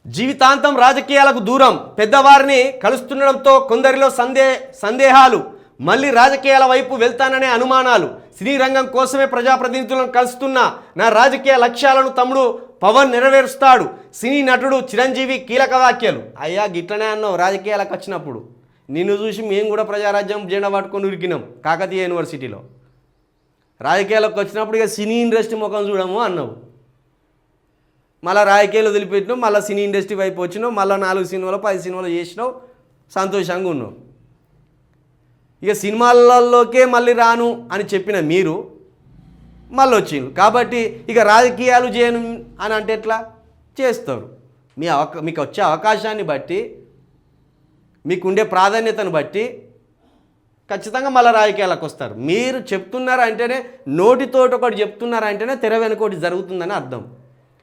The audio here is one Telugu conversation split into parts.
జీవితాంతం రాజకీయాలకు దూరం, పెద్దవారిని కలుస్తుండడంతో కొందరిలో సందేహాలు, మళ్ళీ రాజకీయాల వైపు వెళ్తాననే అనుమానాలు. సినీ రంగం కోసమే ప్రజాప్రతినిధులను కలుస్తున్నా నా రాజకీయ లక్ష్యాలను తమ్ముడు పవన్ నెరవేరుస్తాడు. సినీ నటుడు చిరంజీవి కీలక వ్యాఖ్యలు. అయ్యా గిట్లనే అన్నావు రాజకీయాలకు వచ్చినప్పుడు, నిన్ను చూసి మేము కూడా ప్రజారాజ్యం జెండా పట్టుకొని ఉరికినాం కాకతీయ యూనివర్సిటీలో. రాజకీయాలకు వచ్చినప్పుడు ఇక సినీ ఇండస్ట్రీ ముఖం చూడము అన్నావు, మళ్ళీ రాజకీయాలు వదిలిపెట్టినావు, మళ్ళీ సినీ ఇండస్ట్రీ వైపు వచ్చినావు, మళ్ళీ 4 సినిమాలు 10 సినిమాలు చేసినావు, సంతోషంగా ఉన్నావు. ఇక సినిమాలలోకే మళ్ళీ రాను అని చెప్పిన మీరు మళ్ళీ వచ్చిండు కాబట్టి ఇక రాజకీయాలు చేయను అని అంటే ఎట్లా చేస్తారు? మీకు వచ్చే అవకాశాన్ని బట్టి, మీకుండే ప్రాధాన్యతను బట్టి ఖచ్చితంగా మళ్ళీ రాజకీయాలకు వస్తారు. మీరు చెప్తున్నారంటేనే, నోటితోటి ఒకటి చెప్తున్నారంటేనే తెర వెనుకోటి జరుగుతుందని అర్థం.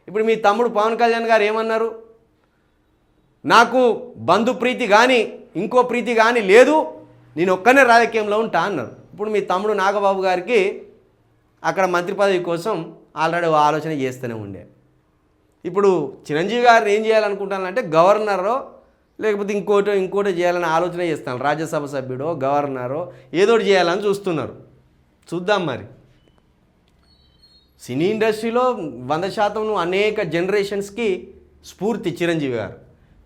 ఇప్పుడు మీ తమ్ముడు పవన్ కళ్యాణ్ గారు ఏమన్నారు? నాకు బంధు ప్రీతి కానీ ఇంకో ప్రీతి కానీ లేదు, నేను ఒక్కనే రాజకీయంలో ఉంటా అన్నారు. ఇప్పుడు మీ తమ్ముడు నాగబాబు గారికి అక్కడ మంత్రి పదవి కోసం ఆల్రెడీ ఆలోచన చేస్తూనే ఉండే. ఇప్పుడు చిరంజీవి గారిని ఏం చేయాలనుకుంటానంటే గవర్నరో లేకపోతే ఇంకోటో చేయాలని ఆలోచన చేస్తాను. రాజ్యసభ సభ్యుడో గవర్నరో ఏదోటి చేయాలని చూస్తున్నారు. చూద్దాం మరి. సినీ ఇండస్ట్రీలో 100% అనేక జనరేషన్స్కి స్ఫూర్తి చిరంజీవి గారు.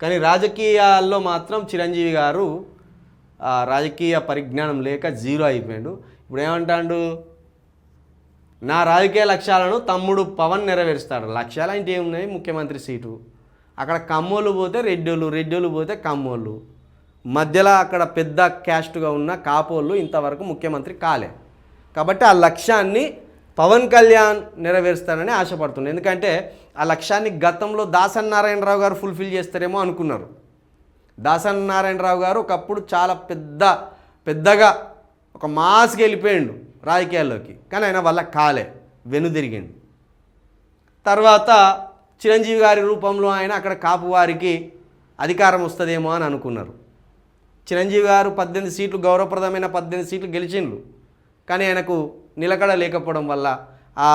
కానీ రాజకీయాల్లో మాత్రం చిరంజీవి గారు రాజకీయ పరిజ్ఞానం లేక జీరో అయిపోయాడు. ఇప్పుడు ఏమంటాడు? నా రాజకీయ లక్ష్యాలను తమ్ముడు పవన్ నెరవేరుస్తాడు. లక్ష్యాలు అంటే ఏమున్నాయి? ముఖ్యమంత్రి సీటు. అక్కడ కమ్మోళ్ళు పోతే రెడ్డోళ్ళు పోతే కమ్మోళ్ళు, మధ్యలో అక్కడ పెద్ద క్యాస్ట్గా ఉన్న కాపోళ్ళు ఇంతవరకు ముఖ్యమంత్రి కాలే. కాబట్టి ఆ లక్ష్యాన్ని పవన్ కళ్యాణ్ నెరవేరుస్తానని ఆశపడుతుంది. ఎందుకంటే ఆ లక్ష్యాన్ని గతంలో దాసరి నారాయణరావు గారు ఫుల్ఫిల్ చేస్తారేమో అనుకున్నారు. దాసరి నారాయణరావు గారు ఒకప్పుడు చాలా పెద్దగా ఒక మాస్కి వెళ్ళిపోయాడు రాజకీయాల్లోకి, కానీ ఆయన వల్ల కాలే, వెనుదిరిగిండు. తర్వాత చిరంజీవి గారి రూపంలో ఆయన అక్కడ కాపు వారికి అధికారం వస్తుందేమో అని అనుకున్నారు. చిరంజీవి గారు 18 సీట్లు, గౌరవప్రదమైన 18 సీట్లు గెలిచిండ్రు. కానీ ఆయనకు నిలకడ లేకపోవడం వల్ల, ఆ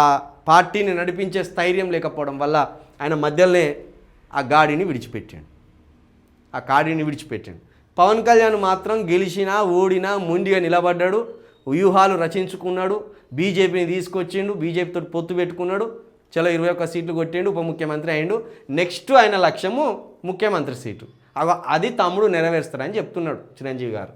పార్టీని నడిపించే స్థైర్యం లేకపోవడం వల్ల ఆయన మధ్యలోనే ఆ కాడిని విడిచిపెట్టాడు. పవన్ కళ్యాణ్ మాత్రం గెలిచినా ఓడినా మొండిగా నిలబడ్డాడు, వ్యూహాలు రచించుకున్నాడు, బీజేపీని తీసుకొచ్చిండు, బీజేపీతో పొత్తు పెట్టుకున్నాడు, చలో 21 సీట్లు కొట్టిండు, ఉప ముఖ్యమంత్రి అయిండు. నెక్స్ట్ ఆయన లక్ష్యము ముఖ్యమంత్రి సీటు. అది తమ్ముడు నెరవేరుస్తాడని చెప్తున్నాడు చిరంజీవి గారు.